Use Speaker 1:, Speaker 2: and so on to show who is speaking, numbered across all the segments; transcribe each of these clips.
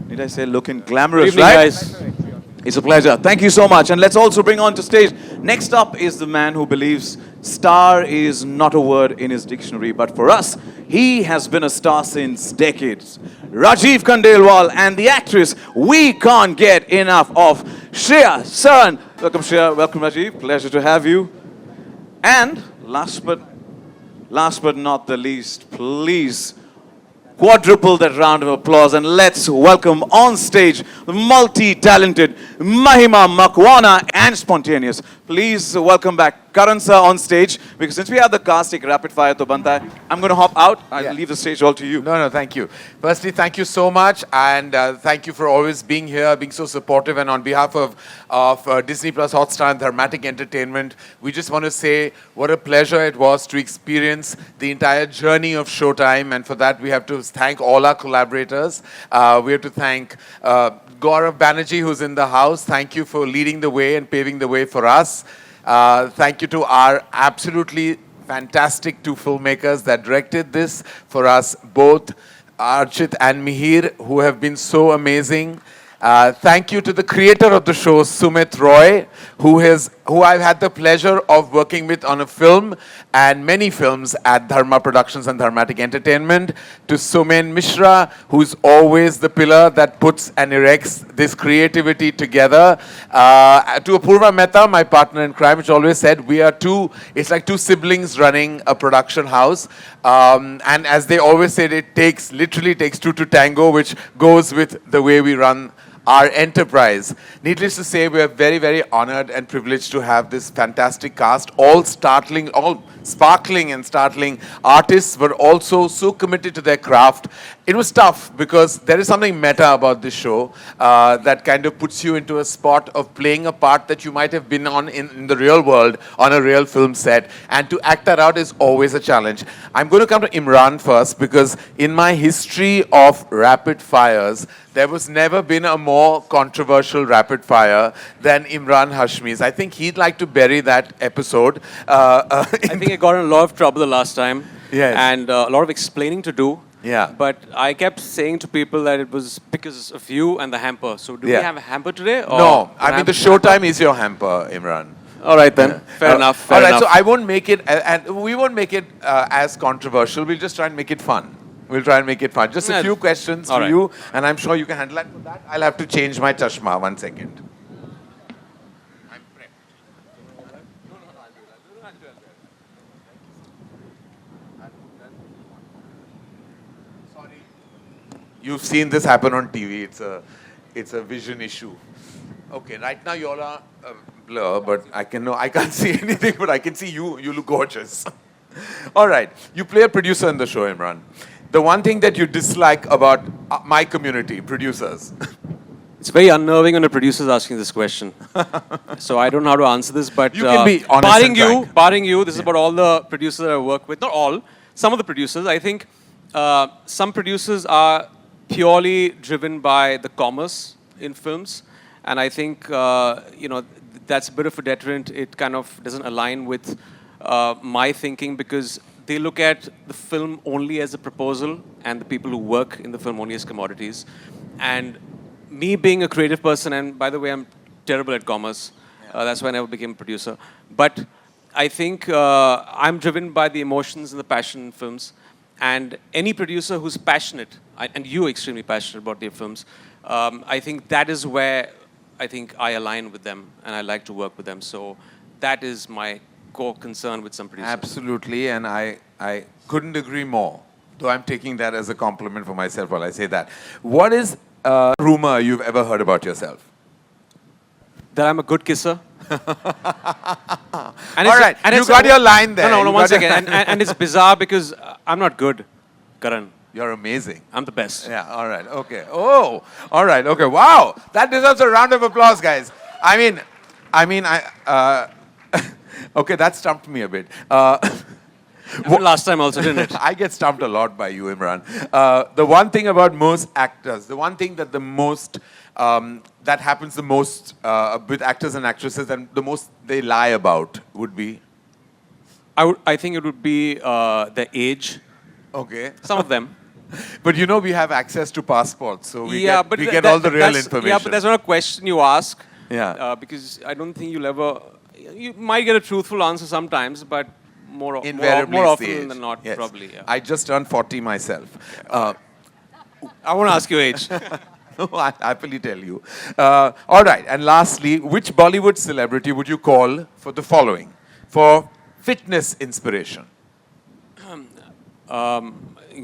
Speaker 1: Did I say looking glamorous,
Speaker 2: Good evening,
Speaker 1: right?
Speaker 2: guys.
Speaker 1: It's a pleasure. Thank you so much. And let's also bring on to stage. Next up is the man who believes star is not a word in his dictionary, but for us, he has been a star since decades. Rajeev Khandelwal and the actress we can't get enough of, Shriya. Son, welcome Shriya. Welcome Rajeev. Pleasure to have you. And last but not the least, please quadruple that round of applause and let's welcome on stage the multi-talented Mahima, Makwana and Spontaneous. Please welcome back Karan sir on stage, because since we have the cast take rapid fire to banta hai, I'm going to hop out. I'll leave the stage all to you.
Speaker 3: No, thank you. Firstly, thank you so much, and thank you for always being here, being so supportive. And on behalf of Disney Plus, Hotstar, and Dramatic Entertainment, we just want to say what a pleasure it was to experience the entire journey of Showtime. And for that, we have to thank all our collaborators. We have to thank Gaurav Banerjee, who's in the house. Thank you for leading the way and paving the way for us. Thank you to our absolutely fantastic two filmmakers that directed this for us, both Archit and Mihir, who have been so amazing. Thank you to the creator of the show, Sumit Roy, who I've had the pleasure of working with on a film and many films at Dharma Productions and Dramatic Entertainment. To Sumen Mishra, who's always the pillar that puts and erects this creativity together. To Apurva Mehta, my partner in crime, which always said it's like two siblings running a production house. And as they always said, literally takes two to tango, which goes with the way we run our enterprise. Needless to say, we are very, very honored and privileged to have this fantastic cast, all sparkling and startling artists, but also so committed to their craft. It was tough because there is something meta about this show that kind of puts you into a spot of playing a part that you might have been on in the real world, on a real film set. And to act that out is always a challenge. I'm going to come to Emraan first, because in my history of rapid fires, there was never been a more controversial rapid fire than Emraan Hashmi's. I think he'd like to bury that episode.
Speaker 2: I think I got in a lot of trouble the last time.
Speaker 3: Yes.
Speaker 2: And a lot of explaining to do.
Speaker 3: Yeah.
Speaker 2: But I kept saying to people that it was because of you and the hamper. So do we have a hamper today? Or
Speaker 3: no, I mean the Showtime is your hamper, Emraan.
Speaker 2: All right then. Fair enough.
Speaker 3: All right, so I won't make it, and we won't make it as controversial. We'll just try and make it fun. We'll try and make it fun. Just a few questions for you, and I'm sure you can handle it. For that, I'll have to change my chashma. 1 second. I'm prepped. Sorry. You've seen this happen on TV. It's a vision issue. Okay, right now you all are blur, but I can't see anything, but I can see you. You look gorgeous. All right, you play a producer in the show, Emraan. The one thing that you dislike about my community, producers.
Speaker 2: It's very unnerving when a producer is asking this question. So I don't know how to answer this, but
Speaker 3: you can be honest
Speaker 2: barring you, this is about all the producers that I work with. Not all, some of the producers. I think some producers are purely driven by the commerce in films. And I think, that's a bit of a deterrent. It kind of doesn't align with my thinking, because they look at the film only as a proposal and the people who work in the film only as commodities. And me being a creative person, and by the way, I'm terrible at commerce. That's why I never became a producer. But I think I'm driven by the emotions and the passion in films. And any producer who's passionate, and you're extremely passionate about their films, I think that is where I think I align with them and I like to work with them. So that is my core concern with some producers.
Speaker 3: Absolutely, and I couldn't agree more. Though I'm taking that as a compliment for myself while I say that. What is a rumor you've ever heard about yourself?
Speaker 2: That I'm a good kisser.
Speaker 3: All right, you got your line there.
Speaker 2: No, 1 second. And it's bizarre because I'm not good, Karan.
Speaker 3: You're amazing.
Speaker 2: I'm the best.
Speaker 3: Yeah, all right, okay. Oh, all right, okay. Wow, that deserves a round of applause, guys. I mean, okay, that stumped me a bit.
Speaker 2: Last time also, didn't it?
Speaker 3: I get stumped a lot by you, Emraan. The one thing about most actors, the one thing that that happens the most with actors and actresses, and the most they lie about would be?
Speaker 2: I think it would be their age.
Speaker 3: Okay.
Speaker 2: Some of them.
Speaker 3: But you know we have access to passports, so we
Speaker 2: yeah,
Speaker 3: get,
Speaker 2: but
Speaker 3: we
Speaker 2: th-
Speaker 3: get
Speaker 2: that-
Speaker 3: all the real
Speaker 2: that's-
Speaker 3: information.
Speaker 2: Yeah, but that's not a question you ask.
Speaker 3: Yeah.
Speaker 2: Because I don't think you'll ever. You might get a truthful answer sometimes, but
Speaker 3: Invariably
Speaker 2: more
Speaker 3: it's
Speaker 2: often
Speaker 3: the age.
Speaker 2: than not,
Speaker 3: Yes.
Speaker 2: probably. Yeah.
Speaker 3: I just turned 40 myself.
Speaker 2: I won't ask your age.
Speaker 3: I'll happily tell you. All right, and lastly, which Bollywood celebrity would you call for the following? For fitness inspiration.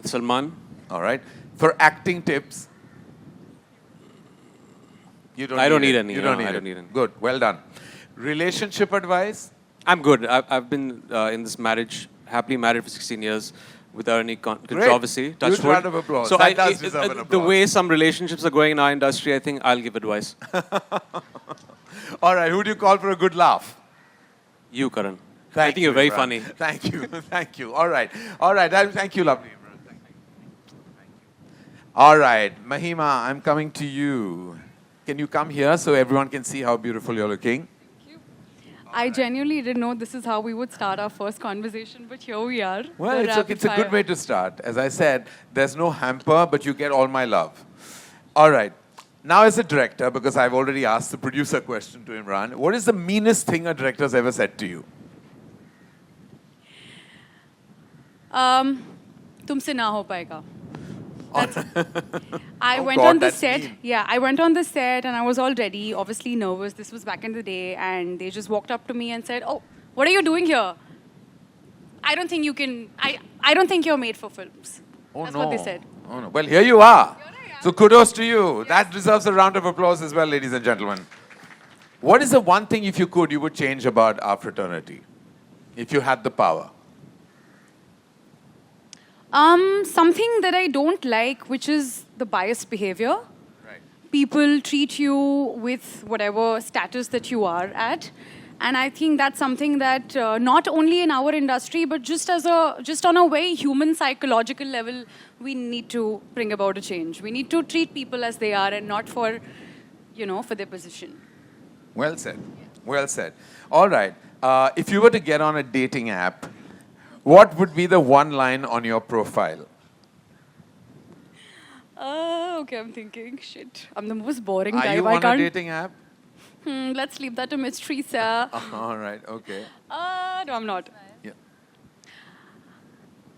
Speaker 2: Salman.
Speaker 3: All right. For acting tips. You don't
Speaker 2: I don't need
Speaker 3: it.
Speaker 2: any.
Speaker 3: You
Speaker 2: No,
Speaker 3: don't need
Speaker 2: I
Speaker 3: it.
Speaker 2: don't need any.
Speaker 3: Good. Well done. Relationship advice.
Speaker 2: I'm good. I've been in this marriage, happily married for 16 years, without any controversy. Touch
Speaker 3: Huge
Speaker 2: wood.
Speaker 3: round of applause.
Speaker 2: So
Speaker 3: That does deserve an
Speaker 2: the
Speaker 3: applause.
Speaker 2: way some relationships are going in our industry, I think I'll give advice.
Speaker 3: All right. Who do you call for a good laugh?
Speaker 2: You, Karan. I
Speaker 3: Thank
Speaker 2: think you're
Speaker 3: you,
Speaker 2: very
Speaker 3: Emraan.
Speaker 2: funny.
Speaker 3: Thank you. Thank you. All right. All right. Thank you, lovely. Emraan. Thank you. All right. Mahima, I'm coming to you. Can you come here so everyone can see how beautiful you're looking?
Speaker 4: I genuinely didn't know this is how we would start our first conversation, but here we are.
Speaker 3: Well,
Speaker 4: the
Speaker 3: it's
Speaker 4: rapid
Speaker 3: a good
Speaker 4: fire.
Speaker 3: way to start. As I said, there's no hamper, but you get all my love. All right. Now, as a director, because I've already asked the producer question to Emraan, what is the meanest thing a director's ever said to you?
Speaker 4: तुमसे ना हो पाएगा. I
Speaker 3: Oh
Speaker 4: went
Speaker 3: God,
Speaker 4: on the
Speaker 3: that's
Speaker 4: set.
Speaker 3: mean.
Speaker 4: Yeah, I went on the set and I was all ready, obviously nervous. This was back in the day, and they just walked up to me and said, "Oh, what are you doing here? I don't think you can. I don't think you're made for films."
Speaker 3: Oh,
Speaker 4: That's
Speaker 3: no.
Speaker 4: what they said.
Speaker 3: Oh, no. Well, here you are. So kudos to you. That deserves a round of applause as well, ladies and gentlemen. What is the one thing, if you could, you would change about our fraternity? If you had the power?
Speaker 4: Something that I don't like, which is the biased behavior.
Speaker 3: Right.
Speaker 4: People treat you with whatever status that you are at. And I think that's something that not only in our industry, but just on a very human psychological level, we need to bring about a change. We need to treat people as they are and not for their position.
Speaker 3: Well said. Well said. All right. If you were to get on a dating app, what would be the one line on your profile?
Speaker 4: Okay, I'm thinking, shit, I'm the most boring
Speaker 3: Are
Speaker 4: guy.
Speaker 3: you
Speaker 4: Why
Speaker 3: on a
Speaker 4: can't?
Speaker 3: dating app?
Speaker 4: Let's leave that to mystery, sir.
Speaker 3: All right. Okay.
Speaker 4: No, I'm not.
Speaker 3: Yeah.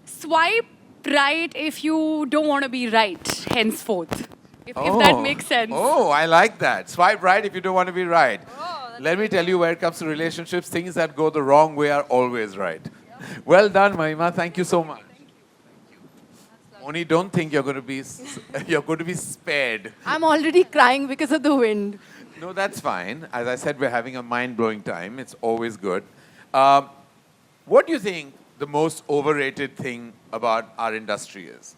Speaker 4: Swipe right if you don't want to be right, henceforth. If that makes sense.
Speaker 3: Oh, I like that. Swipe right if you don't want to be right. Let me tell you, where it comes to relationships, things that go the wrong way are always right. Well done, Mahima. Thank you so much. Mouni, don't think you're going to be spared.
Speaker 5: I'm already crying because of the wind.
Speaker 3: No, that's fine. As I said, we're having a mind-blowing time. It's always good. What do you think the most overrated thing about our industry is?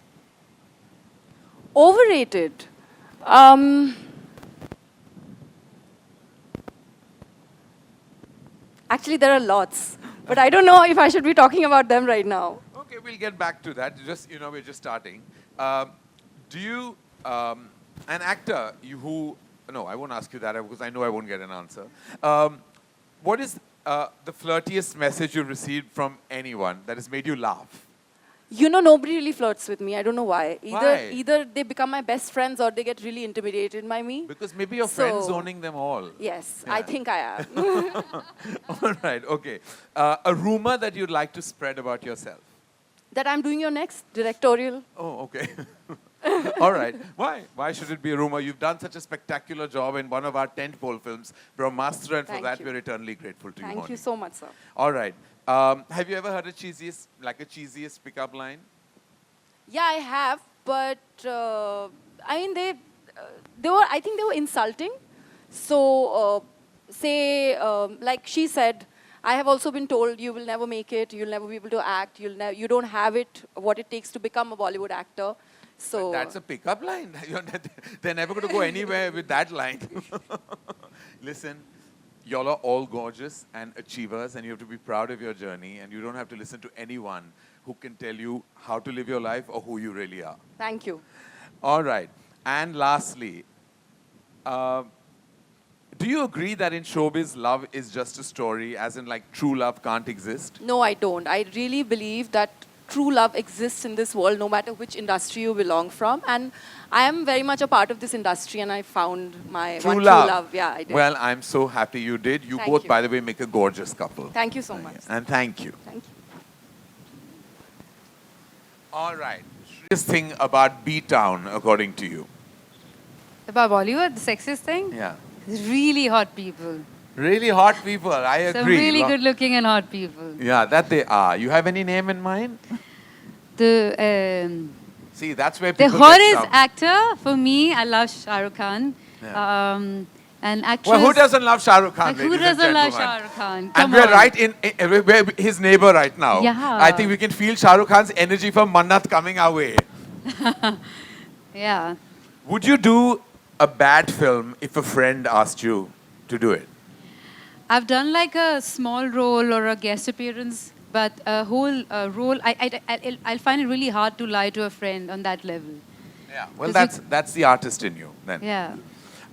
Speaker 5: Overrated. Actually, there are lots. But I don't know if I should be talking about them right now.
Speaker 3: Okay, we'll get back to that. We're just starting. Do you, an actor who, no, I won't ask you that because I know I won't get an answer. What is the flirtiest message you received from anyone that has made you laugh?
Speaker 5: Nobody really flirts with me. I don't know why.
Speaker 3: Why?
Speaker 5: Either they become my best friends or they get really intimidated by me.
Speaker 3: Because maybe your friend's owning them all.
Speaker 5: Yes,
Speaker 3: Yeah.
Speaker 5: I think I am.
Speaker 3: All right, okay. A rumor that you'd like to spread about yourself?
Speaker 5: That I'm doing your next directorial.
Speaker 3: Oh, okay. All right. Why? Why should it be a rumor? You've done such a spectacular job in one of our tentpole films, Brahmastra, and for
Speaker 5: Thank
Speaker 3: that
Speaker 5: you.
Speaker 3: we're eternally grateful to you.
Speaker 5: Thank you
Speaker 3: Mouni.
Speaker 5: so much, sir.
Speaker 3: All right. Have you ever heard a cheesiest pickup line?
Speaker 5: Yeah, I have, but I think they were insulting. So, like she said, I have also been told you will never make it, you'll never be able to act, you don't have what it takes to become a Bollywood actor. So
Speaker 3: That's a pickup line. They're never going to go anywhere with that line. Listen, y'all are all gorgeous and achievers, and you have to be proud of your journey, and you don't have to listen to anyone who can tell you how to live your life or who you really are.
Speaker 5: thank you.
Speaker 3: All right. And lastly, do you agree that in showbiz, love is just a story, as in like true love can't exist?
Speaker 5: No, I don't. I really believe that true love exists in this world, no matter which industry you belong from. And I am very much a part of this industry, and I found my one true love. Yeah, I did.
Speaker 3: Well, I'm so happy you did. You
Speaker 5: Thank
Speaker 3: both,
Speaker 5: you.
Speaker 3: by the way, make a gorgeous couple.
Speaker 5: Thank you so much.
Speaker 3: And thank you.
Speaker 5: Thank you.
Speaker 3: All right. This thing about B-Town, according to you.
Speaker 6: About Bollywood, the sexiest thing?
Speaker 3: Yeah.
Speaker 6: It's really hot people.
Speaker 3: Really hot people, I agree.
Speaker 6: Some really good looking and hot people.
Speaker 3: Yeah, that they are. You have any name in mind?
Speaker 6: The
Speaker 3: See, that's where
Speaker 6: the
Speaker 3: people
Speaker 6: hottest
Speaker 3: get stumped.
Speaker 6: actor, for me, I love Shah Rukh Khan.
Speaker 3: Yeah.
Speaker 6: And actress.
Speaker 3: Well, who doesn't love Shah Rukh Khan?
Speaker 6: Like, who
Speaker 3: ladies and
Speaker 6: doesn't love
Speaker 3: gentlemen?
Speaker 6: Shah Rukh Khan?
Speaker 3: And
Speaker 6: Come
Speaker 3: we're
Speaker 6: on.
Speaker 3: right we're his neighbor right now.
Speaker 6: Yeah.
Speaker 3: I think we can feel Shah Rukh Khan's energy from Mannat coming our way.
Speaker 6: Yeah.
Speaker 3: Would you do a bad film if a friend asked you to do it?
Speaker 6: I've done like a small role or a guest appearance, but a whole role, I'll find it really hard to lie to a friend on that level.
Speaker 3: Yeah. Well,
Speaker 6: 'Cause
Speaker 3: that's the artist in you then.
Speaker 6: Yeah.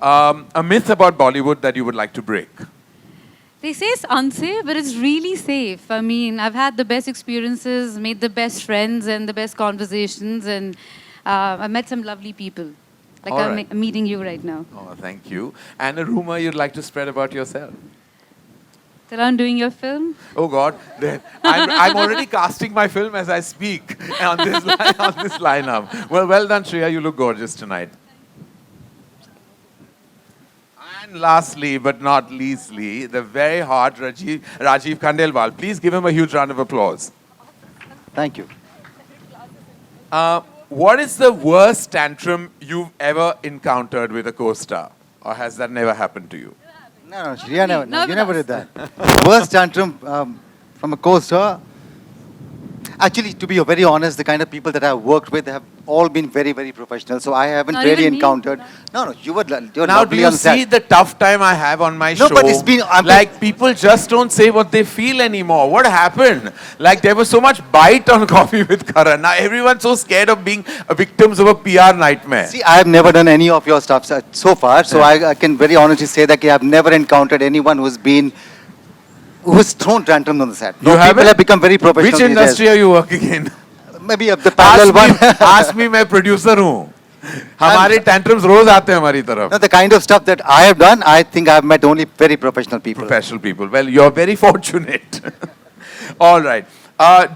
Speaker 3: A myth about Bollywood that you would like to break.
Speaker 6: They say it's unsafe, but it's really safe. I mean, I've had the best experiences, made the best friends and the best conversations, and I've met some lovely people. Like
Speaker 3: All
Speaker 6: I'm
Speaker 3: right.
Speaker 6: meeting you right now.
Speaker 3: Oh, thank you. And a rumor you'd like to spread about yourself.
Speaker 6: That I'm doing your film?
Speaker 3: Oh God, I'm already casting my film as I speak on this lineup. Well done, Shriya. You look gorgeous tonight. And lastly, but not leastly, the very hot Rajeev Khandelwal. Please give him a huge round of applause.
Speaker 7: Thank you.
Speaker 3: What is the worst tantrum you've ever encountered with a co-star? Or has that never happened to you?
Speaker 7: No, Shriya never. No,
Speaker 6: Not
Speaker 7: you
Speaker 6: with
Speaker 7: never
Speaker 6: us.
Speaker 7: did that. Worst tantrum from a co-star. Actually, to be very honest, the kind of people that I've worked with have all been very, very professional. So I haven't
Speaker 6: Not
Speaker 7: really
Speaker 6: even me?
Speaker 7: encountered. No, you're
Speaker 3: Now, do
Speaker 7: lovely
Speaker 3: you
Speaker 7: on set.
Speaker 3: see the tough time I have on my
Speaker 7: No,
Speaker 3: show?
Speaker 7: but it's been-
Speaker 3: like people just don't say what they feel anymore. What happened? Like there was so much bite on Coffee with Karan. Now everyone's so scared of being victims of a PR nightmare.
Speaker 7: See, I have never done any of your stuff so far. So I can very honestly say that I have never encountered anyone who's thrown tantrums on the set. No,
Speaker 3: You
Speaker 7: people
Speaker 3: haven't?
Speaker 7: have become very professional.
Speaker 3: Which
Speaker 7: these
Speaker 3: industry
Speaker 7: days.
Speaker 3: are you working in?
Speaker 7: Maybe the parallel one.
Speaker 3: ask me, मैं producer हूँ. हमारे tantrums रोज आते हैं हमारी तरफ.
Speaker 7: No, the kind of stuff that I have done, I think I've met only very professional people.
Speaker 3: Professional people. Well, you're very fortunate. All right.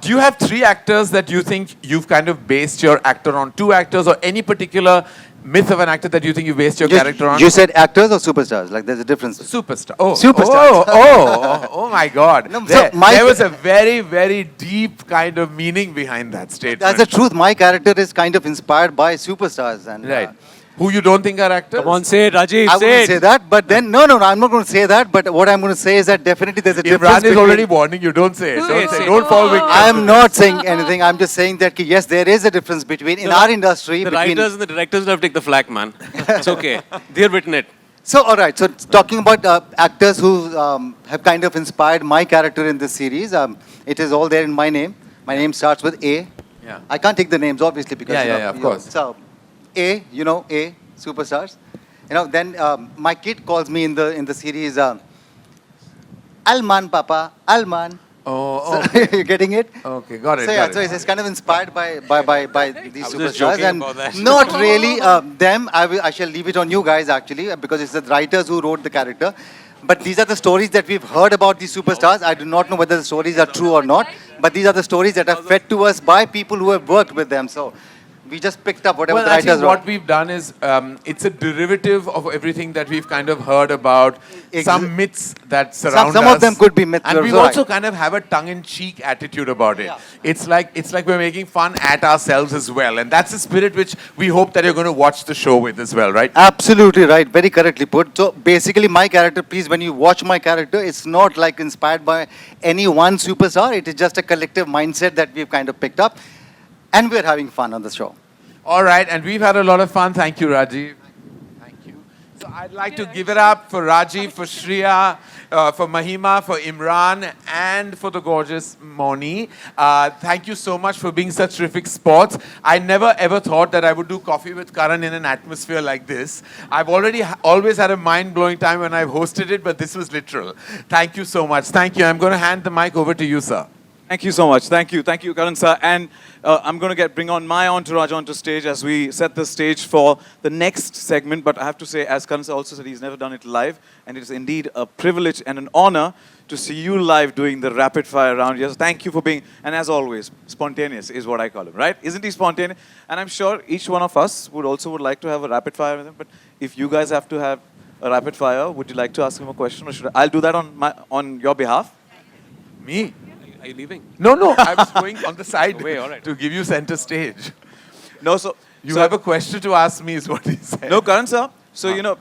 Speaker 3: Do you have 3 actors that you think you've kind of based your actor on? 2 actors or any particular myth of an actor that you think you based your character on?
Speaker 7: You said actors or superstars? Like there's a difference.
Speaker 3: Superstar. Oh,
Speaker 7: Superstars.
Speaker 3: Oh my God.
Speaker 7: No, so
Speaker 3: there was a very, very deep kind of meaning behind that statement.
Speaker 7: That's the truth. My character is kind of inspired by superstars. And,
Speaker 3: Right. Who you don't think are actors?
Speaker 2: Come on, say it, Rajeev,
Speaker 7: I
Speaker 2: say
Speaker 7: wouldn't
Speaker 2: it.
Speaker 7: say that, but then, no, I'm not going to say that. But what I'm going to say is that definitely there's a difference.
Speaker 3: Emraan is already warning you. Don't say it.
Speaker 2: Say it,
Speaker 3: Don't say
Speaker 2: say
Speaker 3: it.
Speaker 2: it.
Speaker 3: Don't fall victim.
Speaker 7: I am not saying anything. I'm just saying that yes, there is a difference between in our industry.
Speaker 2: The
Speaker 7: between,
Speaker 2: writers and the directors will have to take the flak, man. It's okay. They've written it.
Speaker 7: So all right. So talking about actors who have kind of inspired my character in this series, it is all there in my name. My name starts with A.
Speaker 3: Yeah.
Speaker 7: I can't take the names obviously because
Speaker 3: Yeah, of course.
Speaker 7: So A, A superstars. Then my kid calls me in the series Alman Papa, Alman.
Speaker 3: Oh,
Speaker 7: So, you're getting it?
Speaker 3: okay. Got it.
Speaker 7: So
Speaker 3: got
Speaker 7: yeah,
Speaker 3: it.
Speaker 7: so it's kind of inspired by these
Speaker 2: I was just
Speaker 7: superstars,
Speaker 2: joking
Speaker 7: and
Speaker 2: about that.
Speaker 7: not really them. I shall leave it on you guys actually, because it's the writers who wrote the character. But these are the stories that we've heard about these superstars. I do not know whether the stories are true or not, but these are the stories that are fed to us by people who have worked with them. So we just picked up whatever
Speaker 3: Well,
Speaker 7: the
Speaker 3: I
Speaker 7: writers
Speaker 3: think
Speaker 7: wrote.
Speaker 3: what we've done is it's a derivative of everything that we've kind of heard about, some myths that surround us.
Speaker 7: Some of them could be myths.
Speaker 3: And
Speaker 7: you're
Speaker 3: we
Speaker 7: right.
Speaker 3: also kind of have a tongue-in-cheek attitude about it.
Speaker 7: Yeah.
Speaker 3: It's like we're making fun at ourselves as well, and that's the spirit which we hope that you're going to watch the show with as well, right?
Speaker 7: Absolutely right. Very correctly put. So basically, my character, please, when you watch my character, it's not like inspired by any one superstar. It is just a collective mindset that we've kind of picked up, and we're having fun on the show.
Speaker 3: All right, and we've had a lot of fun. Thank you, Rajeev. Thank you. So I'd like to give it up for Rajeev, for Shriya, for Mahima, for Emraan, and for the gorgeous Mouni. Thank you so much for being such terrific sports. I never ever thought that I would do Coffee with Karan in an atmosphere like this. I've already always had a mind-blowing time when I've hosted it, but this was literal. Thank you so much. Thank you. I'm going to hand the mic over to you, sir.
Speaker 1: Thank you so much. Thank you, Karan sir. And I'm going to bring on my entourage onto stage as we set the stage for the next segment. But I have to say, as Karan sir also said, he's never done it live, and it is indeed a privilege and an honor to see you live doing the rapid fire round. Yes, thank you for being, and as always, spontaneous is what I call him, right? Isn't he spontaneous? And I'm sure each one of us would like to have a rapid fire with him. But if you guys have to have a rapid fire, would you like to ask him a question, or I'll do that on your behalf?
Speaker 3: Me?
Speaker 2: Are you leaving?
Speaker 3: No, I was going on the side
Speaker 2: Way, all right.
Speaker 3: to give you center stage.
Speaker 1: No, so
Speaker 3: You have a question to ask me, is what he said.
Speaker 1: No, Karan sir. So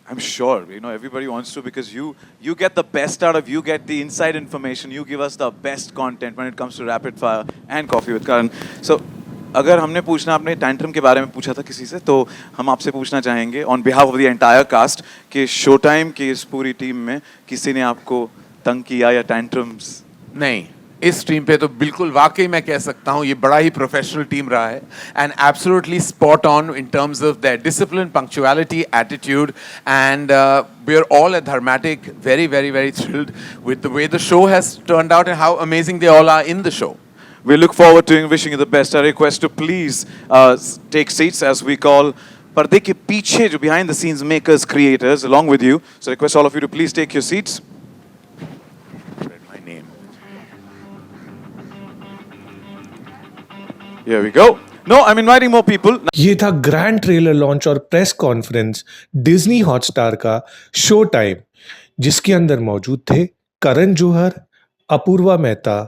Speaker 1: I'm sure everybody wants to, because you get the best out of, you get the inside information, you give us the best content when it comes to rapid fire and coffee with Karan. So अगर हमने पूछना आपने tantrum के बारे में पूछा था किसी से, तो हम आपसे पूछना चाहेंगे on behalf of the entire cast कि शो टाइम की इस पूरी टीम में किसी ने आपको तंग किया या टैंट्रम्स?
Speaker 3: नहीं, इस टीम पे तो बिल्कुल वाकई मैं कह सकता हूँ ये बड़ा ही प्रोफेशनल टीम रहा है and absolutely spot on in terms of their discipline, punctuality, attitude and we are all at Dharmatic very, very, very thrilled with the way the show has turned out and how amazing they all are in the show.
Speaker 1: We look forward to wishing you the best. I request to please take seats as we call पर्दे के पीछे जो behind the scenes makers, creators along with you. So I request all of you to please take your seats.
Speaker 3: My name.
Speaker 1: Here we go. No, I'm inviting more people.
Speaker 8: ये था grand trailer launch और press conference Disney Hotstar का show time, जिसके अंदर मौजूद थे करण जौहर, अपूर्वा मेहता,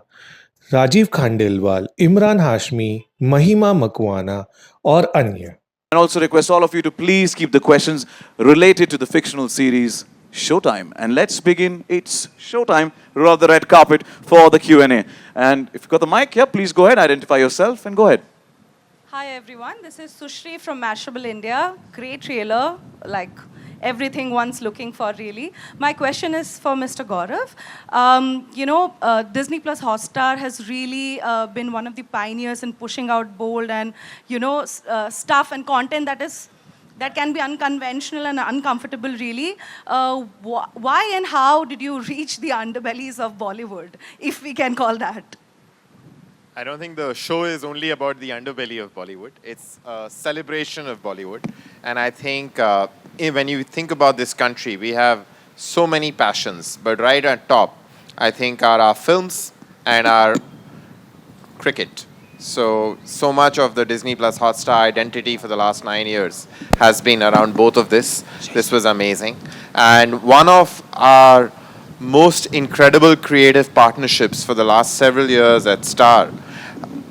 Speaker 8: राजीव खांडेलवाल, इमरान हाशमी, महिमा मकवाना और अन्य.
Speaker 1: And also request all of you to please keep the questions related to the fictional series Showtime. And let's begin. It's Showtime. Roll out the red carpet for the Q&A. And if you've got the mic, yeah, please go ahead, identify yourself and go ahead.
Speaker 9: Hi everyone, this is Sushri from Mashable India. Great trailer, like everything one's looking for really. My question is for Mr. Gaurav. Disney Plus Hotstar has really been one of the pioneers in pushing out bold and stuff and content that can be unconventional and uncomfortable really. Why and how did you reach the underbellies of Bollywood, if we can call that?
Speaker 10: I don't think the show is only about the underbelly of Bollywood. It's a celebration of Bollywood. And I think when you think about this country, we have so many passions. But right at top, I think are our films and our cricket. So much of the Disney Plus Hotstar identity for the last 9 years has been around both of this. This was amazing. And one of our most incredible creative partnerships for the last several years at Star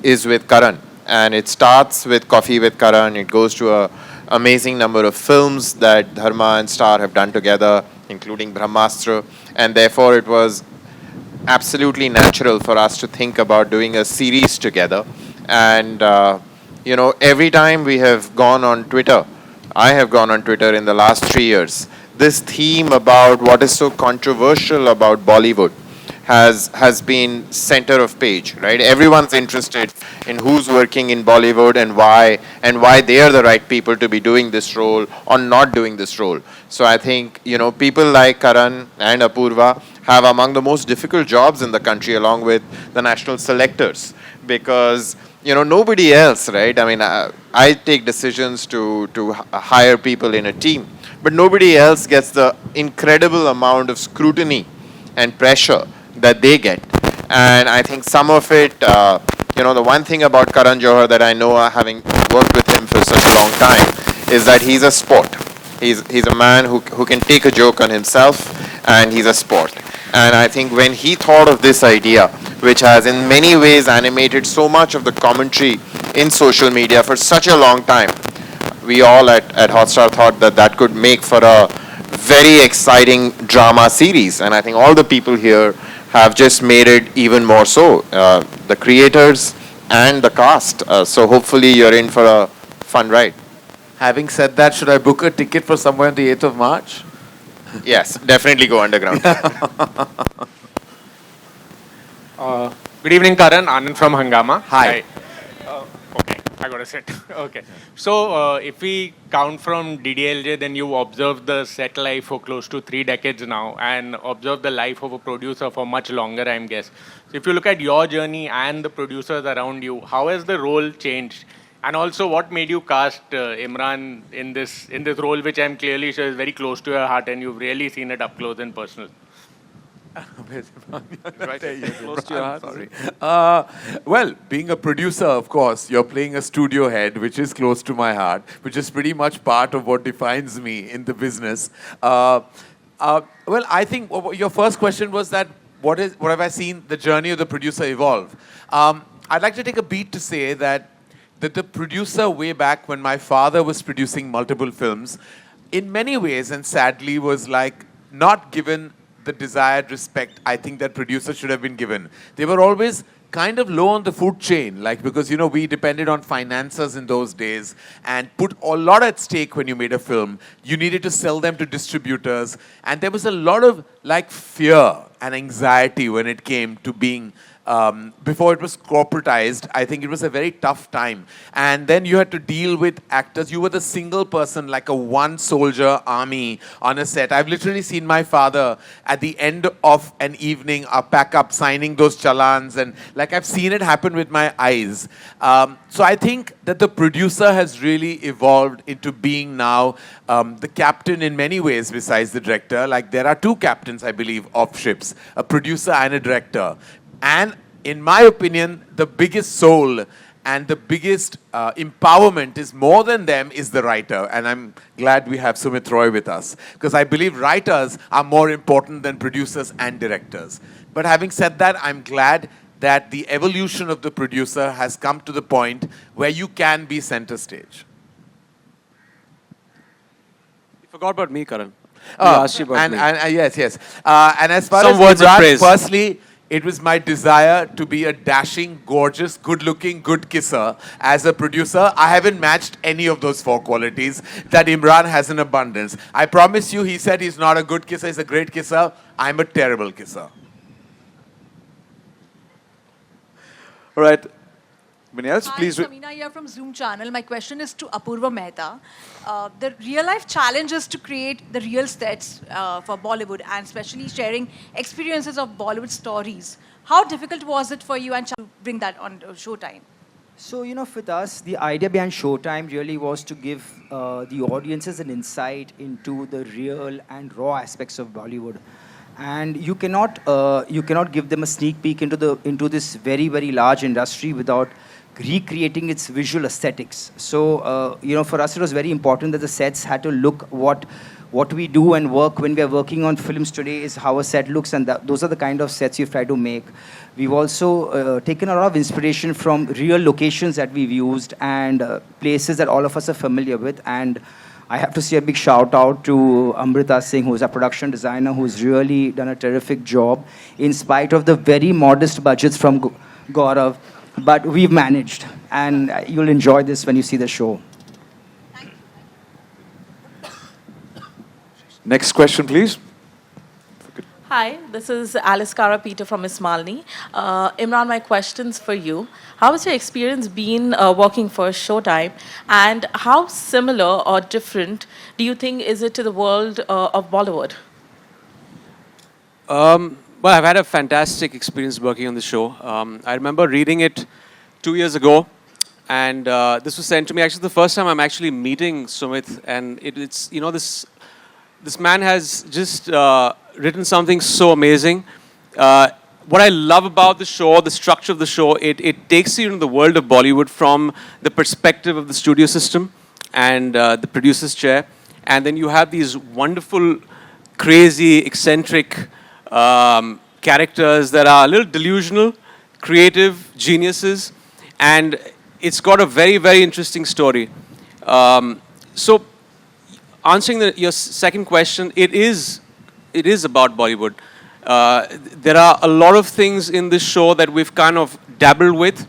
Speaker 10: is with Karan, and it starts with Coffee with Karan. It goes to an amazing number of films that Dharma and Star have done together, including Brahmastra, and therefore it was absolutely natural for us to think about doing a series together. And every time we have gone on Twitter, I have gone on Twitter in the last 3 years, this theme about what is so controversial about Bollywood has been center of page, right? Everyone's interested in who's working in Bollywood and why they are the right people to be doing this role or not doing this role. So I think, people like Karan and Apurva have among the most difficult jobs in the country along with the national selectors because, nobody else, right? I mean, I take decisions to hire people in a team, but nobody else gets the incredible amount of scrutiny and pressure that they get. And I think some of it, the one thing about Karan Jauhar that I know, having worked with him for such a long time, is that he's a sport. He's a man who can take a joke on himself, and he's a sport. And I think when he thought of this idea, which has in many ways animated so much of the commentary in social media for such a long time, we all at Hotstar thought that could make for a very exciting drama series. And I think all the people here have just made it even more so, the creators and the cast. So hopefully you're in for a fun ride.
Speaker 3: Having said that, should I book a ticket for somewhere on the 8th of March?
Speaker 10: Yes, definitely go underground.
Speaker 11: Good evening, Karan. Anand from Hangama.
Speaker 3: Hi.
Speaker 11: Okay. I got a set. Okay. So if we count from DDLJ, then you observed the set life for close to 3 decades now and observed the life of a producer for much longer, I'm guess. So if you look at your journey and the producers around you, how has the role changed? And also, what made you cast Emraan in this role, which I'm clearly sure is very close to your heart, and you've really seen it up close and personal?
Speaker 3: Close to your heart. Sorry. Well, being a producer, of course, you're playing a studio head, which is close to my heart, which is pretty much part of what defines me in the business. Well, I think your first question was that what have I seen the journey of the producer evolve? I'd like to take a beat to say that the producer way back when my father was producing multiple films, in many ways and sadly was like not given the desired respect I think that producers should have been given. They were always kind of low on the food chain, like because we depended on financiers in those days and put a lot at stake when you made a film. You needed to sell them to distributors, and there was a lot of like fear and anxiety when it came to being before it was corporatized. I think it was a very tough time. And then you had to deal with actors. You were the single person, like a one-soldier army on a set. I've literally seen my father at the end of an evening pack up, signing those challans. And like I've seen it happen with my eyes. So I think that the producer has really evolved into being now the captain in many ways besides the director. Like there are two captains, I believe, of ships, a producer and a director. And in my opinion, the biggest soul and the biggest empowerment is more than them is the writer. And I'm glad we have Sumit Roy with us, because I believe writers are more important than producers and directors. But having said that, I'm glad that the evolution of the producer has come to the point where you can be center stage.
Speaker 2: You forgot about me, Karan. Asked you about me.
Speaker 3: Yes. And as far
Speaker 2: Some
Speaker 3: as
Speaker 2: words of
Speaker 3: Emraan,
Speaker 2: praise.
Speaker 3: firstly, it was my desire to be a dashing, gorgeous, good-looking, good kisser. As a producer, I haven't matched any of those 4 qualities that Emraan has in abundance. I promise you, he said he's not a good kisser, he's a great kisser. I'm a terrible kisser.
Speaker 1: All right. Anyone else?
Speaker 12: Hi,
Speaker 1: Please.
Speaker 12: Samina here from Zoom channel. My question is to Apurva Mehta. The real life challenges to create the real sets for Bollywood, and especially sharing experiences of Bollywood stories. How difficult was it for you and to bring that on Showtime?
Speaker 13: So, with us, the idea behind Showtime really was to give the audiences an insight into the real and raw aspects of Bollywood. And you cannot give them a sneak peek into this very, very large industry without recreating its visual aesthetics. So, for us, it was very important that the sets had to look what we do and work when we are working on films today is how a set looks, and those are the kind of sets we've tried to make. We've also taken a lot of inspiration from real locations that we've used and places that all of us are familiar with. And I have to say a big shout out to Amrita Singh, who's a production designer, who's really done a terrific job in spite of the very modest budgets from Gaurav. But we've managed, and you'll enjoy this when you see the show.
Speaker 1: Next question, please.
Speaker 14: Hi, this is Alice Cara Peter from Ismalni. Emraan, my question's for you. How has your experience been working for Showtime, and how similar or different do you think is it to the world of Bollywood?
Speaker 2: Well, I've had a fantastic experience working on the show. I remember reading it 2 years ago, and this was sent to me. Actually, the first time I'm actually meeting Sumit, and it's this man has just written something so amazing. What I love about the show, the structure of the show, it takes you into the world of Bollywood from the perspective of the studio system and the producer's chair, and then you have these wonderful, crazy, eccentric characters that are a little delusional, creative geniuses, and it's got a very, very interesting story. So, answering your second question, it is about Bollywood. There are a lot of things in this show that we've kind of dabbled with,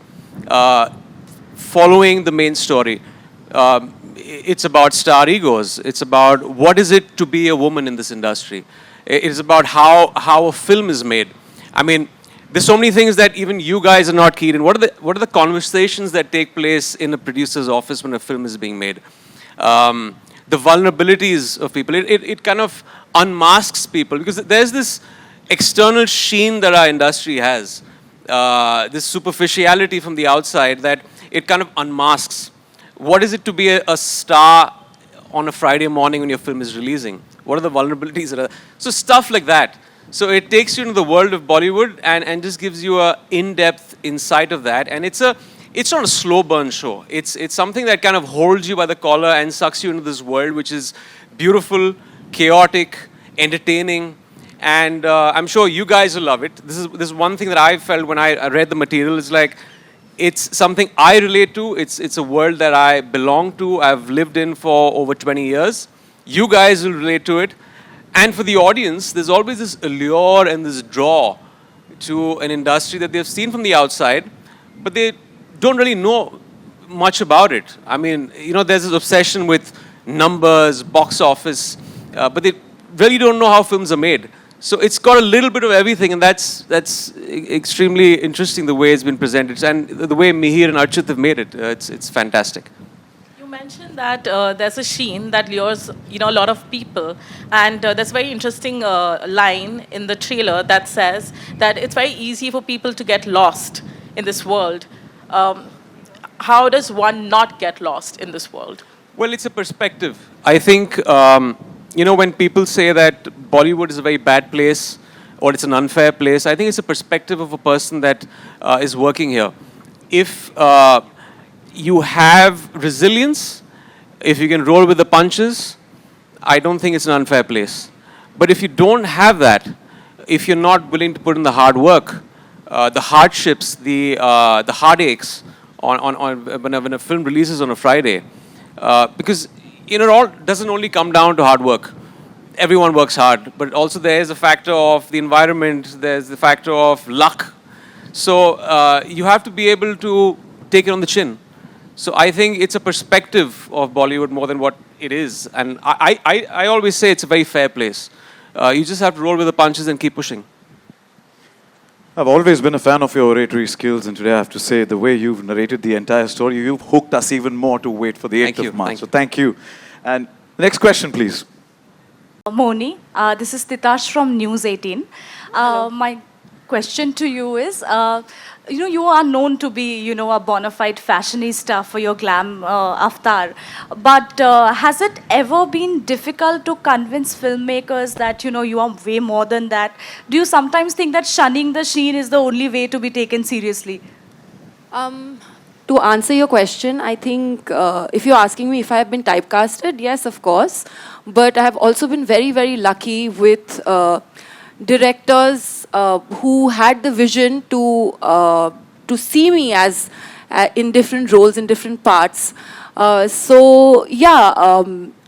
Speaker 2: following the main story. It's about star egos. It's about what is it to be a woman in this industry. It's about how a film is made. I mean, there's so many things that even you guys are not keen in. What are the conversations that take place in a producer's office when a film is being made? The vulnerabilities of people. It kind of unmasks people because there's this external sheen that our industry has, this superficiality from the outside that it kind of unmasks. What is it to be a star on a Friday morning when your film is releasing? What are the vulnerabilities that are... So stuff like that. So it takes you into the world of Bollywood and just gives you a in-depth insight of that. And it's not a slow burn show. It's something that kind of holds you by the collar and sucks you into this world, which is beautiful, chaotic, entertaining. And I'm sure you guys will love it. This is one thing that I felt when I read the material. It's like, it's something I relate to. It's a world that I belong to. I've lived in for over 20 years. You guys will relate to it. And for the audience, there's always this allure and this draw to an industry that they've seen from the outside, but they don't really know much about it. I mean, you know, there's this obsession with numbers, box office, but they really don't know how films are made. So it's got a little bit of everything, and that's extremely interesting the way it's been presented, and the way Mihir and Archit have made it. It's fantastic.
Speaker 14: You mentioned that there's a sheen that lures, you know, a lot of people, and there's a very interesting line in the trailer that says that it's very easy for people to get lost in this world. How does one not get lost in this world?
Speaker 2: Well, it's a perspective. I think, you know, when people say that Bollywood is a very bad place or it's an unfair place, I think it's a perspective of a person that is working here. If you have resilience, if you can roll with the punches, I don't think it's an unfair place. But if you don't have that, if you're not willing to put in the hard work, the hardships, the heartaches when a film releases on a Friday, because you know, it all doesn't only come down to hard work. Everyone works hard, but also there is a factor of the environment, there's the factor of luck. So you have to be able to take it on the chin. So I think it's a perspective of Bollywood more than what it is. And I always say it's a very fair place. You just have to roll with the punches and keep pushing.
Speaker 1: I've always been a fan of your oratory skills, and today I have to say the way you've narrated the entire story, you've hooked us even more to wait for the 8th of March. So thank you. And the next question, please.
Speaker 15: Mouni, this is Titash from News 18. My question to you is, you know, you are known to be, you know, a bona fide fashionista for your glam avatar. But has it ever been difficult to convince filmmakers that, you know, you are way more than that? Do you sometimes think that shunning the sheen is the only way to be taken seriously?
Speaker 5: To answer your question, I think if you're asking me if I have been typecasted, yes, of course. But I have also been very, very lucky with directors who had the vision to see me as in different roles, in different parts. So yeah,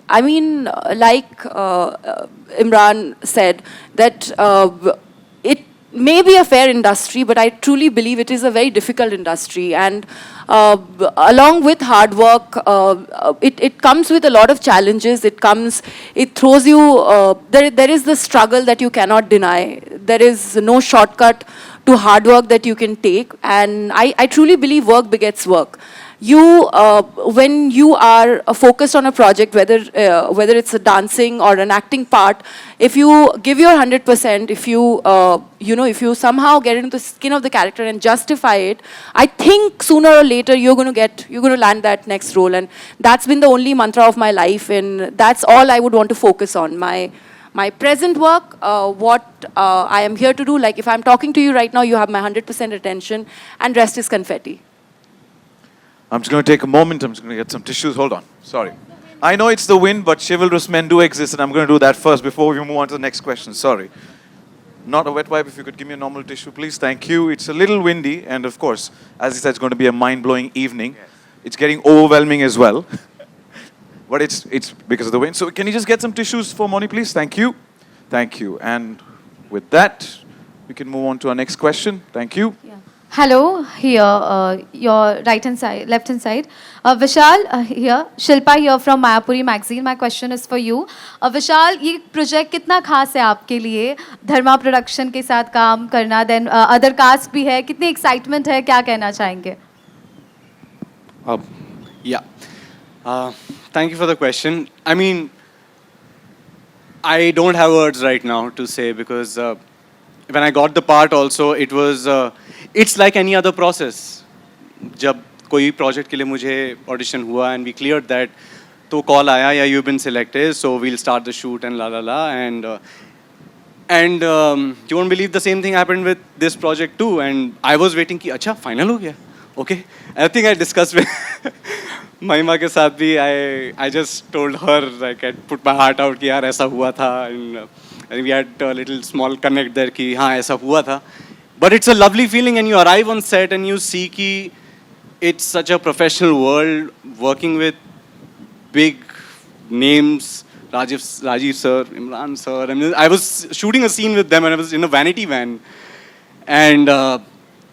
Speaker 5: I mean, like Emraan said, that it may be a fair industry, but I truly believe it is a very difficult industry. And along with hard work, it comes with a lot of challenges. It throws you, there is the struggle that you cannot deny. There is no shortcut to hard work that you can take. And I truly believe work begets work. When you are focused on a project, whether it's a dancing or an acting part, if you give your 100%, if if you somehow get into the skin of the character and justify it, I think sooner or later you're going to land that next role. And that's been the only mantra of my life, and that's all I would want to focus on. My present work, what I am here to do, like if I'm talking to you right now, you have my 100% attention, and rest is confetti.
Speaker 1: I'm just going to take a moment. I'm just going to get some tissues. Hold on. Sorry. I know it's the wind, but chivalrous men do exist, and I'm going to do that first before we move on to the next question. Sorry. Not a wet wipe. If you could give me a normal tissue, please. Thank you. It's a little windy, and of course, as he said, it's going to be a mind-blowing evening. Yes. It's getting overwhelming as well. But it's because of the wind. So can you just get some tissues for Mouni, please? Thank you. Thank you. And with that, we can move on to our next question. Thank you.
Speaker 15: Yeah.
Speaker 16: Hello, here, your right hand side, left hand side. Vishal, here. Shilpa here from Mayapuri magazine. My question is for you. Vishal, ये project कितना खास है आपके लिए? धर्मा production के साथ काम करना, then other cast भी है. कितनी excitement है? क्या कहना चाहेंगे?
Speaker 17: Yeah. Thank you for the question. I mean, I don't have words right now to say because when I got the part also, it was, it's like any other process. जब कोई project के लिए मुझे audition हुआ and we cleared that, तो call आया, yeah, you've been selected, so we'll start the shoot and la la la. And you won't believe the same thing happened with this project too. And I was waiting कि अच्छा final हो गया, okay. I think I discussed with Mahima के साथ भी I just told her, like I put my heart out कि यार ऐसा हुआ था, and we had a little small connect there कि हाँ ऐसा हुआ था. But it's a lovely feeling and you arrive on set and you see कि it's such a professional world working with big names, Rajeev sir, Emraan sir. I mean, I was shooting a scene with them and I was in a vanity van and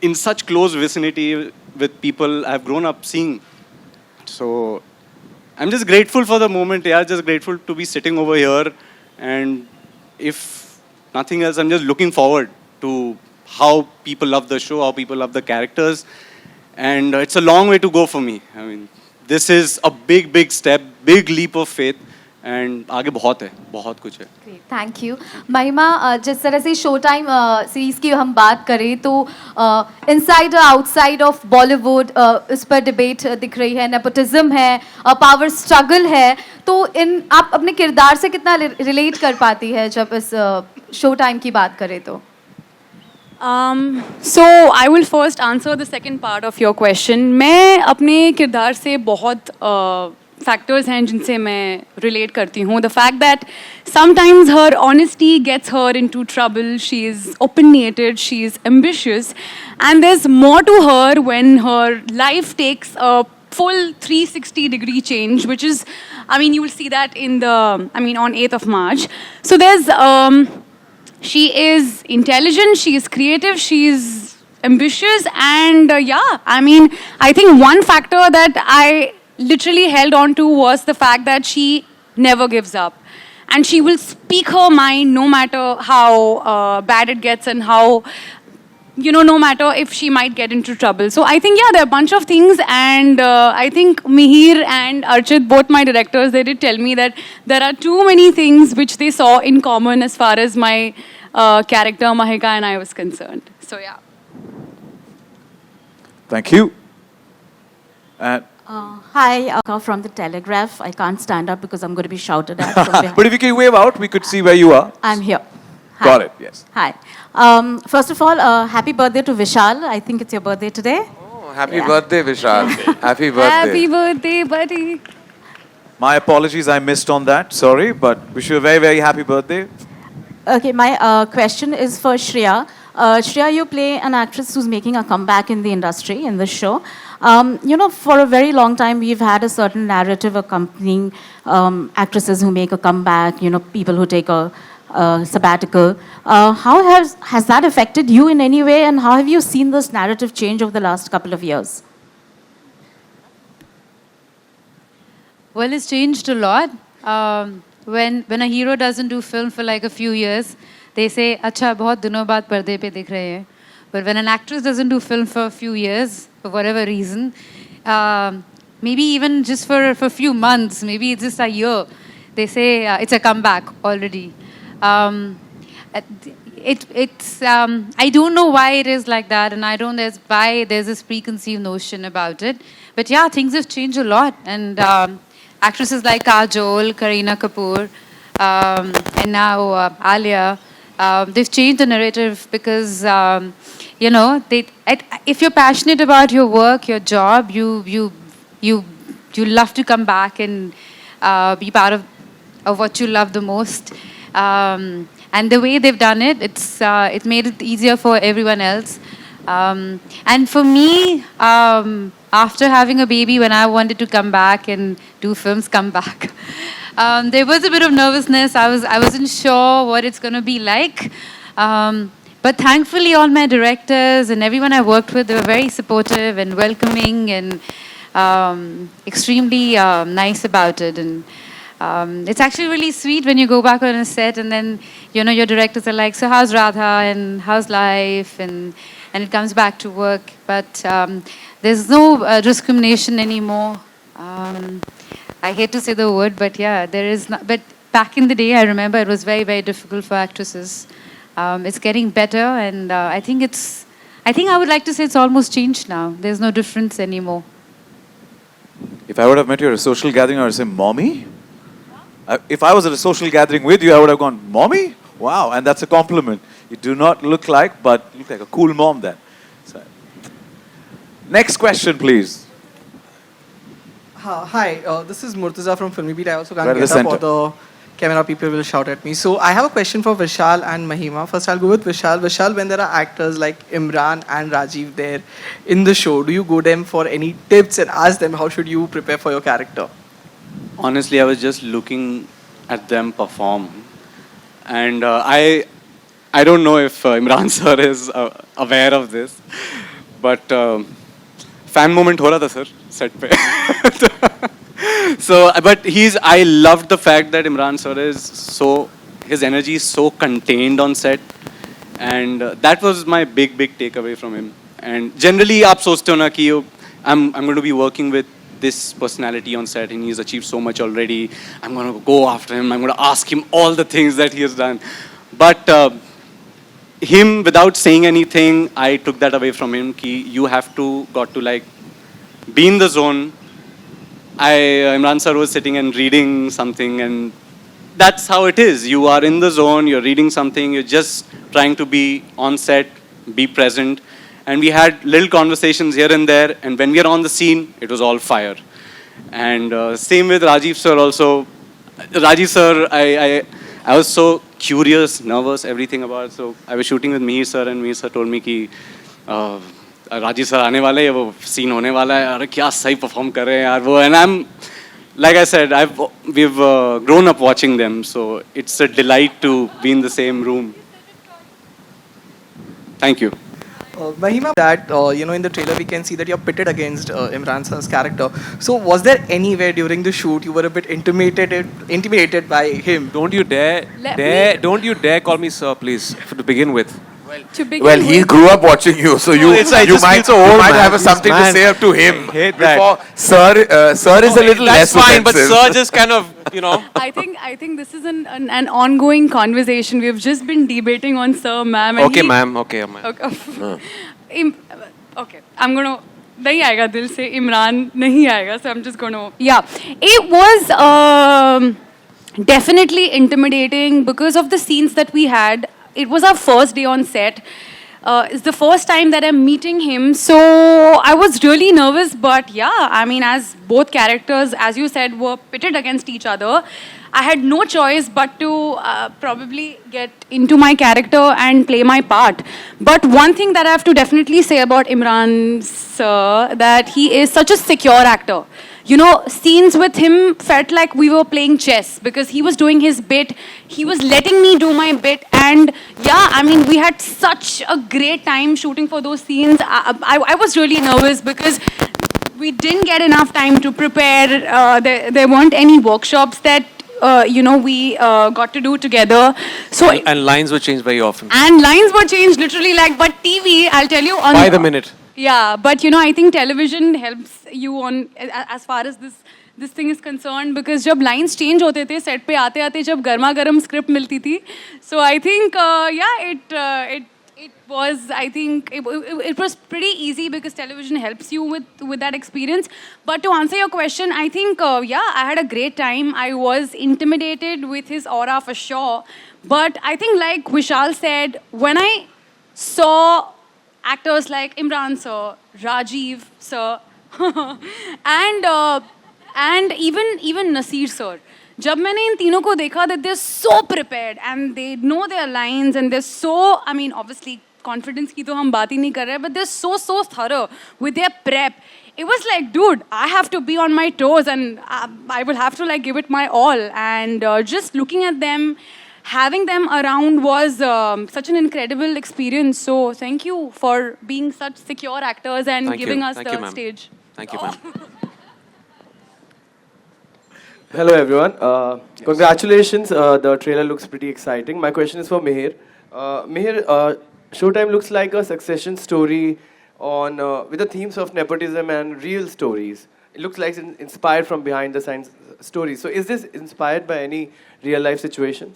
Speaker 17: in such close vicinity with people I've grown up seeing. So I'm just grateful for the moment, yeah, just grateful to be sitting over here, and if nothing else, I'm just looking forward to how people love the show, how people love the characters, and it's a long way to go for me. I mean, this is a big, big step, big leap of faith, and आगे बहुत है, बहुत कुछ है.
Speaker 16: Thank you. महिमा, जिस तरह से शो टाइम सीरीज की हम बात करें तो इनसाइड और आउटसाइड ऑफ बॉलीवुड इस पर डिबेट दिख रही है, नेपोटिज्म है, पावर स्ट्रगल है, तो इन आप अपने किरदार से कितना रिलेट कर पाती है जब इस शो टाइम की बात करें तो?
Speaker 4: So I will first answer the second part of your question. मैं अपने किरदार से बहुत factors हैं जिनसे मैं relate करती हूँ. The fact that sometimes her honesty gets her into trouble. She is opinionated, she is ambitious, and there's more to her when her life takes a full 360-degree change, which is, I mean, you will see that in the, I mean, on 8th of March. So there's, she is intelligent, she is creative, she is ambitious, and yeah, I mean, I think one factor that I literally held on to was the fact that she never gives up. And she will speak her mind no matter how bad it gets and how, you know, no matter if she might get into trouble. So I think, yeah, there are a bunch of things. And I think Mihir and Archit, both my directors, they did tell me that there are too many things which they saw in common as far as my character, Mahika, and I was concerned. So, yeah.
Speaker 1: Thank you. And
Speaker 18: Hi, from the Telegraph. I can't stand up because I'm going to be shouted at from behind.
Speaker 1: But if you can wave out, we could see where you are.
Speaker 18: I'm here. Hi.
Speaker 1: Got it, yes.
Speaker 18: Hi. First of all, happy birthday to Vishal. I think it's your birthday today.
Speaker 3: Oh, happy birthday, Vishal. Happy birthday.
Speaker 4: Happy birthday, buddy.
Speaker 1: My apologies, I missed on that. Sorry, but wish you a very, very happy birthday.
Speaker 18: Okay, my question is for Shriya. Shriya, you play an actress who's making a comeback in the industry, in the show. You know, for a very long time, we've had a certain narrative accompanying actresses who make a comeback, you know, people who take a sabbatical. How has that affected you in any way, and how have you seen this narrative change over the last couple of years?
Speaker 6: Well, it's changed a lot. When a hero doesn't do film for like a few years, they say, "Acha, बहुत दिनों बाद पर्दे पे दिख रहे हैं." But when an actress doesn't do film for a few years, for whatever reason, maybe even just for a few months, maybe it's just a year, they say it's a comeback already. I don't know why it is like that, and I don't know why there's this preconceived notion about it. But yeah, things have changed a lot, and actresses like Kajol, Kareena Kapoor, and now Alia, they've changed the narrative because you know, if you're passionate about your work, your job, you love to come back and be part of what you love the most. And the way they've done it, it's made it easier for everyone else. And for me, after having a baby, when I wanted to come back and do films, come back, there was a bit of nervousness. I wasn't sure what it's going to be like. But thankfully, all my directors and everyone I worked with, they were very supportive and welcoming and extremely nice about it. And it's actually really sweet when you go back on a set and then, you know, your directors are like, so how's Radha and how's life? And it comes back to work. But there's no discrimination anymore. I hate to say the word, but yeah, there is not. But back in the day, I remember it was very, very difficult for actresses. It's getting better, and I think I would like to say it's almost changed now. There's no difference anymore.
Speaker 1: If I would have met you at a social gathering, I would say, Mommy? If I was at a social gathering with you, I would have gone, Mommy? Wow, and that's a compliment. You do not look like, but you look like a cool mom then. So, next question, please.
Speaker 19: Hi, this is Murtaza from Filmy Beat. I also can't
Speaker 1: Right at
Speaker 19: get
Speaker 1: the
Speaker 19: up or
Speaker 1: center.
Speaker 19: the camera people will shout at me. So I have a question for Vishal and Mahima. First, I'll go with Vishal. Vishal, when there are actors like Emraan and Rajeev there in the show, do you go them for any tips and ask them how should you prepare for your character?
Speaker 17: Honestly, I was just looking at them perform. And I don't know if Imran sir is aware of this, but fan moment ho raha tha sir set pe. So, but I loved the fact that Imran sir his energy is so contained on set, and that was my big takeaway from him. And generally, aap sochte ho na ki I'm going to be working with this personality on set, and he's achieved so much already. I'm going to go after him. I'm going to ask him all the things that he has done. But him, without saying anything, I took that away from him. Ki you got to like be in the zone. Imran sir was sitting and reading something, and that's how it is. You are in the zone, you're reading something, you're just trying to be on set, be present. And we had little conversations here and there, and when we are on the scene, it was all fire. And same with Rajeev sir also. Rajeev sir, I was so curious, nervous, everything about. So I was shooting with Mihir sir, and Mihir sir told me कि Rajeev sir आने वाले हैं, वो scene होने वाला है, अरे क्या सही perform कर रहे हैं यार वो. And I'm, like I said, we've grown up watching them, so it's a delight to be in the same room. Thank you.
Speaker 19: Mahima, that in the trailer we can see that you're pitted against Imran sir's character. So was there anywhere during the shoot you were a bit intimidated by him?
Speaker 2: Don't you dare call me sir, please, to begin with.
Speaker 3: Well, he grew up watching you, so you might have something to say up to him.
Speaker 2: Hate
Speaker 3: before sir is a little less
Speaker 2: fine, but
Speaker 3: offensive.
Speaker 2: sir just kind of, you know.
Speaker 4: I think this is an ongoing conversation. We've just been debating on Sir, ma'am.
Speaker 2: Okay, ma'am. Okay.
Speaker 4: Okay, I'm gonna. नहीं आएगा दिल से इमरान नहीं आएगा, so I'm just gonna. Yeah, it was definitely intimidating because of the scenes that we had. It was our first day on set. It's the first time that I'm meeting him, so I was really nervous. But yeah, I mean, as both characters, as you said, were pitted against each other, I had no choice but to probably get into my character and play my part. But one thing that I have to definitely say about Imran sir, that he is such a secure actor. You know, scenes with him felt like we were playing chess because he was doing his bit, he was letting me do my bit, and yeah, I mean, we had such a great time shooting for those scenes. I was really nervous because we didn't get enough time to prepare. There weren't any workshops that we got to do together. So
Speaker 2: And lines were changed very often.
Speaker 4: And lines were changed literally but TV, I'll tell you.
Speaker 2: By the minute.
Speaker 4: Yeah, but I think television helps you on as far as this thing is concerned, because जब lines change होते थे set पे आते आते जब गर्मा गर्म script मिलती थी, so I think it was, I think it was pretty easy because television helps you with that experience. But to answer your question, I think I had a great time. I was intimidated with his aura for sure, but I think like Vishal said, when I saw actors like Emraan sir, Rajeev sir, and even Nasir sir, जब मैंने इन तीनों को देखा that they're so prepared and they know their lines and they're so, I mean, obviously confidence की तो हम बात ही नहीं कर रहे, but they're so thorough with their prep. It was like, dude, I have to be on my toes and I will have to like give it my all. And just looking at them, having them around was such an incredible experience. So thank you for being such secure actors and giving us
Speaker 2: Thank you,
Speaker 4: the
Speaker 2: ma'am.
Speaker 4: stage.
Speaker 2: Thank you, ma'am.
Speaker 20: Hello everyone. Congratulations. The trailer looks pretty exciting. My question is for Mihir. Mihir, Showtime looks like a succession story on with the themes of nepotism and real stories. It looks like it's inspired from behind the scenes stories. So is this inspired by any real life situation?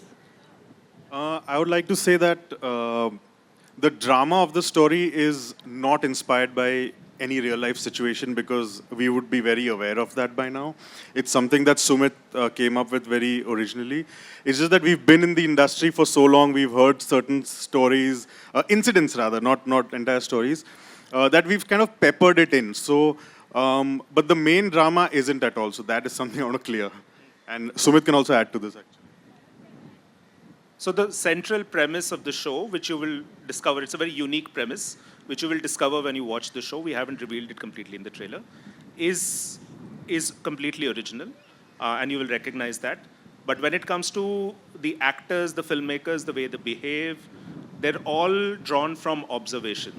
Speaker 21: I would like to say that the drama of the story is not inspired by any real life situation because we would be very aware of that by now. It's something that Sumit came up with very originally. It's just that we've been in the industry for so long, we've heard certain stories, incidents rather, not entire stories, that we've kind of peppered it in. So, but the main drama isn't at all. So that is something I want to clear. And Sumit can also add to this actually.
Speaker 22: So the central premise of the show, which you will discover, it's a very unique premise, which you will discover when you watch the show. We haven't revealed it completely in the trailer. Is completely original, and you will recognize that. But when it comes to the actors, the filmmakers, the way they behave, they're all drawn from observation.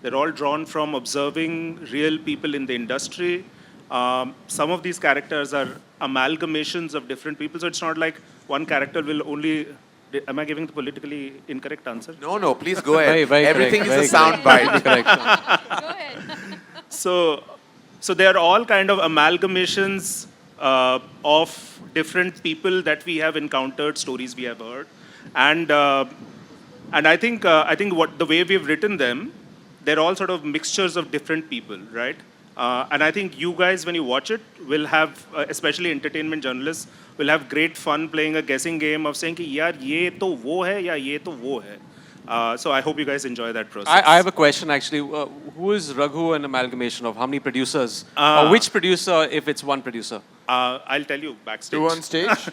Speaker 22: They're all drawn from observing real people in the industry. Some of these characters are amalgamations of different people, so it's not like one character will only... Am I giving the politically incorrect answer?
Speaker 3: No, please go ahead.
Speaker 22: Very
Speaker 3: Everything
Speaker 22: correct,
Speaker 3: is a sound bite.
Speaker 22: Go ahead. So they are all kind of amalgamations of different people that we have encountered, stories we have heard, and I think what the way we've written them, they're all sort of mixtures of different people, right? And I think you guys, when you watch it, will have, especially entertainment journalists, will have great fun playing a guessing game of saying कि यार ये तो वो है या ये तो वो है. So I hope you guys enjoy that process.
Speaker 2: I have a question actually. Who is Raghu an amalgamation of? How many producers? Or which producer if it's one producer?
Speaker 22: I'll tell you backstage.
Speaker 10: Two on stage?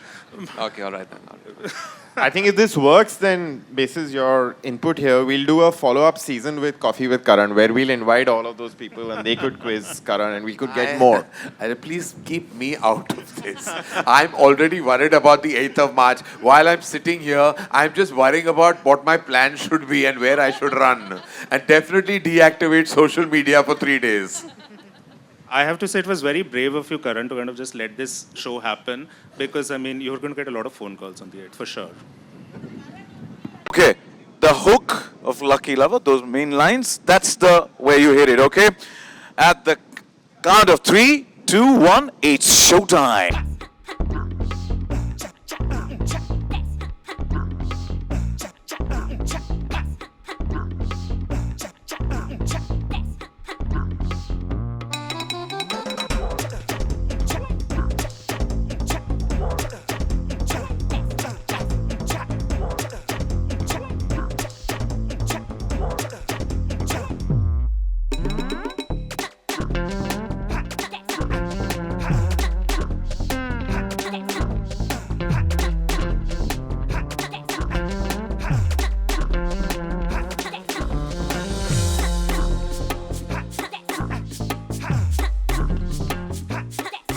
Speaker 2: Okay, all right then.
Speaker 10: I think if this works, then basis your input here, we'll do a follow-up season with Coffee with Karan, where we'll invite all of those people and they could quiz Karan and we could get more.
Speaker 3: Please keep me out of this. I'm already worried about the 8th of March. While I'm sitting here, I'm just worrying about what my plan should be and where I should run. And definitely deactivate social media for 3 days.
Speaker 22: I have to say it was very brave of you, Karan, to kind of just let this show happen because, I mean, you're going to get a lot of phone calls on the 8th, for sure.
Speaker 1: Okay, the hook of Lucky Lover, those main lines, that's the where you hit it, okay? At the count of 3, 2, 1, it's showtime.